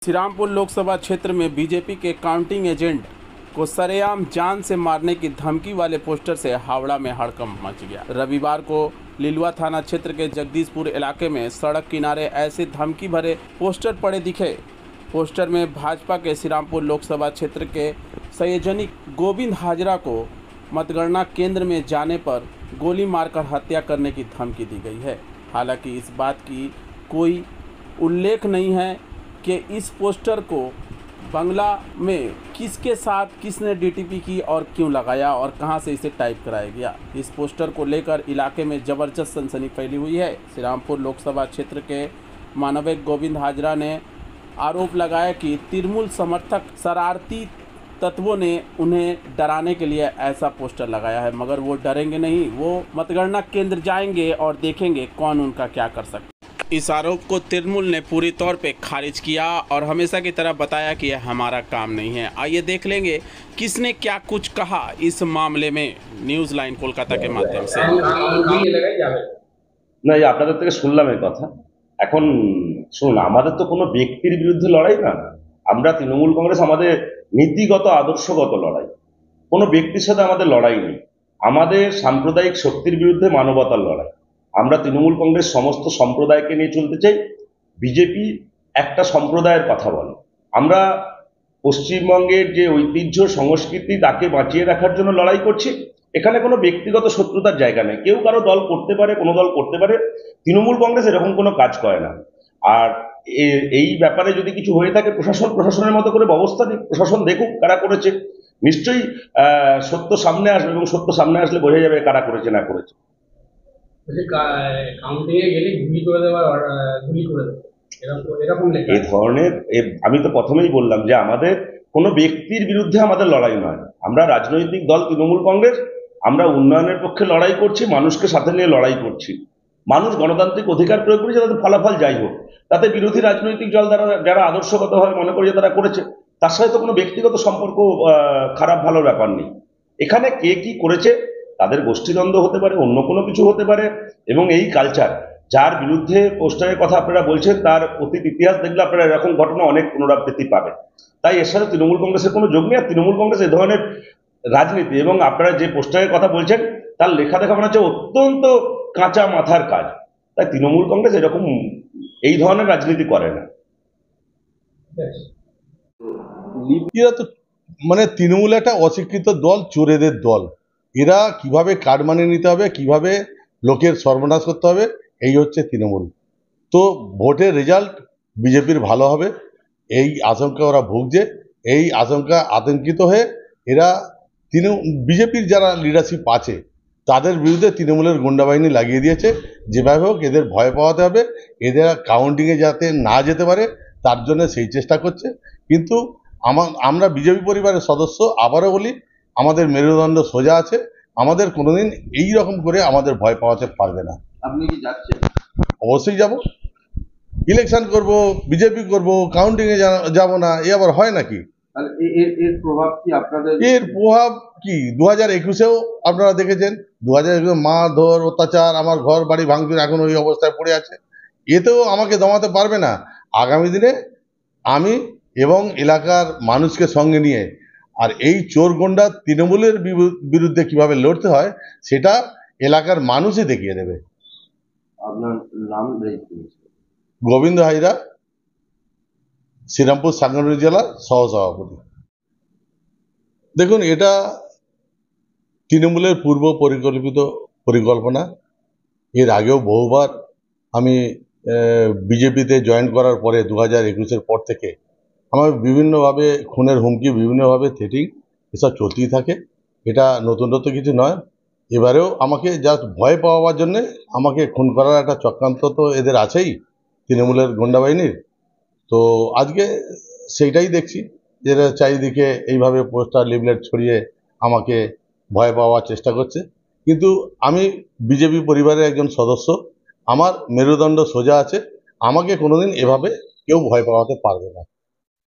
श्रीरामपुर लोकसभा क्षेत्र में बीजेपी के काउंटिंग एजेंट को सरेआम जान से मारने की धमकी वाले पोस्टर से हावड़ा में हड़कंप मच गया। रविवार को लिलुआ थाना क्षेत्र के जगदीशपुर इलाके में सड़क किनारे ऐसे धमकी भरे पोस्टर पड़े दिखे। पोस्टर में भाजपा के श्रीरामपुर लोकसभा क्षेत्र के संयोजक गोविंद हाजरा को मतगणना केंद्र में जाने पर गोली मारकर हत्या करने की धमकी दी गई है। हालांकि इस बात की कोई उल्लेख नहीं है कि इस पोस्टर को बंगला में किसके साथ किसने डीटीपी की और क्यों लगाया और कहां से इसे टाइप कराया गया। इस पोस्टर को लेकर इलाके में जबरदस्त सनसनी फैली हुई है। श्रीरामपुर लोकसभा क्षेत्र के मानविक गोविंद हाजरा ने आरोप लगाया कि तृणमूल समर्थक शरारती तत्वों ने उन्हें डराने के लिए ऐसा पोस्टर लगाया है, मगर वो डरेंगे नहीं, वो मतगणना केंद्र जाएंगे और देखेंगे कौन उनका क्या कर सकता है। इस आरोप को तृणमूल ने पूरी तौर पे खारिज किया और हमेशा की तरह बताया कि यह हमारा काम नहीं है। आइए देख लेंगे किसने क्या कुछ कहा इस मामले में। न्यूज लाइन कोलकाता के माध्यम से না, আপনাদের থেকে শুনলাম এই কথা। এখন শুনুন, আমাদের তো কোনো ব্যক্তির বিরুদ্ধে লড়াই না, আমরা তৃণমূল কংগ্রেস আমাদের নীতিগত আদর্শগত লড়াই। কোনো ব্যক্তির সাথে আমাদের লড়াই নেই, আমাদের সাম্প্রদায়িক শক্তির বিরুদ্ধে মানবতার লড়াই। আমরা তৃণমূল কংগ্রেস সমস্ত সম্প্রদায়কে নিয়ে চলতে চাই। বিজেপি একটা সম্প্রদায়ের কথা বলে। আমরা পশ্চিমবঙ্গের যে ঐতিহ্য সংস্কৃতি তাকে বাঁচিয়ে রাখার জন্য লড়াই করছি। এখানে কোনো ব্যক্তিগত শত্রুতার জায়গা নেই। কেউ কারো দল করতে পারে, কোনো দল করতে পারে। তৃণমূল কংগ্রেস এরকম কোনো কাজ করে না। আর এই ব্যাপারে যদি কিছু হয়ে থাকে, প্রশাসনের মতো করে ব্যবস্থা নিক, প্রশাসন দেখুক কারা করেছে। নিশ্চয়ই সত্য সামনে আসবে এবং সত্য সামনে আসলে বোঝা যাবে কারা করেছে না করেছে। এই ধরনের আমি তো প্রথমেই বললাম যে আমাদের কোনো ব্যক্তির বিরুদ্ধে আমাদের লড়াই নয়। আমরা রাজনৈতিক দল তৃণমূল কংগ্রেস, আমরা উন্নয়নের পক্ষে লড়াই করছি, মানুষকে সাথে নিয়ে লড়াই করছি। মানুষ গণতান্ত্রিক অধিকার প্রয়োগ করেছে, তাদের ফলাফল যাই হোক। তাতে বিরোধী রাজনৈতিক দল যারা আদর্শগতভাবে মনে করে যে তারা করেছে, তার সাথে তো কোনো ব্যক্তিগত সম্পর্ক খারাপ ভালোর ব্যাপার নেই। এখানে কে কি করেছে তাদের গোষ্ঠীদ্বন্দ্ব হতে পারে, অন্য কোনো কিছু হতে পারে। এবং এই কালচার, যার বিরুদ্ধে পোস্টারের কথা আপনারা বলছেন, তার অতীত ইতিহাস দেখলে আপনারা এরকম ঘটনা অনেক পুনরাবৃত্তি পাবেন। তাই এর সাথে তৃণমূল কংগ্রেসের কোনো যোগ নেই। আর তৃণমূল কংগ্রেস এ ধরনের রাজনীতি এবং আপনারা যে পোস্টারের কথা বলছেন তার লেখা দেখা মনে হচ্ছে অত্যন্ত কাঁচা মাথার কাজ। তাই তৃণমূল কংগ্রেস এরকম এই ধরনের রাজনীতি করে না। এরা তো মানে তৃণমূল একটা অশিক্ষিত দল, চোরেদের দল। এরা কিভাবে কার্ড মানিয়ে নিতে হবে, কিভাবে লোকের সর্বনাশ করতে হবে, এই হচ্ছে তৃণমূল। তো ভোটের রেজাল্ট বিজেপির ভালো হবে এই আশঙ্কা ওরা ভুগছে। এই আশঙ্কা আতঙ্কিত হয়ে এরা বিজেপির যারা লিডারশিপ আছে তাদের বিরুদ্ধে তৃণমূলের গুন্ডা বাহিনী লাগিয়ে দিয়েছে। যেভাবে হোক এদের ভয় পাওয়াতে হবে, এদের কাউন্টিংয়ে যাতে না যেতে পারে তার জন্য সেই চেষ্টা করছে। কিন্তু আমরা বিজেপি পরিবারের সদস্য, আবারও বলি, আমাদের মেরুদণ্ড সোজা আছে। আমাদের কোনোদিন এই রকম করে আমাদের ভয় পাওয়াতে পারবে না। আপনি কি যাচ্ছেন? অবশ্যই যাব। ইলেকশন করব, বিজেপি করব, কাউন্টিংয়ে যাব না, এ আবার হয় নাকি? এর প্রভাব কি আপনাদের? এর প্রভাব কি 2021-এও আপনারা দেখেছেন। 2021 মারধর, অত্যাচার, আমার ঘর বাড়ি ভাঙচুর এখন ওই অবস্থায় পড়ে আছে। এতেও আমাকে দমাতে পারবে না। আগামী দিনে আমি এবং এলাকার মানুষকে সঙ্গে নিয়ে আর এই চোর গন্ডা তৃণমূলের বিরুদ্ধে কিভাবে লড়তে হয় সেটা এলাকার মানুষই দেখিয়ে দেবে। আপনার নাম? গোবিন্দ হাজরা, শ্রীরামপুর সাংগঠনিক জেলার সহসভাপতি। দেখুন, এটা তৃণমূলের পূর্ব পরিকল্পিত পরিকল্পনা। এর আগেও বহুবার আমি বিজেপিতে জয়েন করার পরে 2021-এর পর থেকে আমার বিভিন্নভাবে খুনের হুমকি, বিভিন্নভাবে থ্রেটিং এসব চলতেই থাকে। এটা নতুনত্ব কিছু নয়। এবারেও আমাকে জাস্ট ভয় পাওয়ার জন্যে আমাকে খুন করার একটা চক্রান্ত তো এদের আছেই, তৃণমূলের গুন্ডা বাহিনীর। তো আজকে সেইটাই দেখছি, এরা চারিদিকে এইভাবে পোস্টার লিফলেট ছড়িয়ে আমাকে ভয় পাওয়ার চেষ্টা করছে। কিন্তু আমি বিজেপি পরিবারের একজন সদস্য, আমার মেরুদণ্ড সোজা আছে। আমাকে কোনোদিন এভাবে কেউ ভয় পাওয়াতে পারবে না।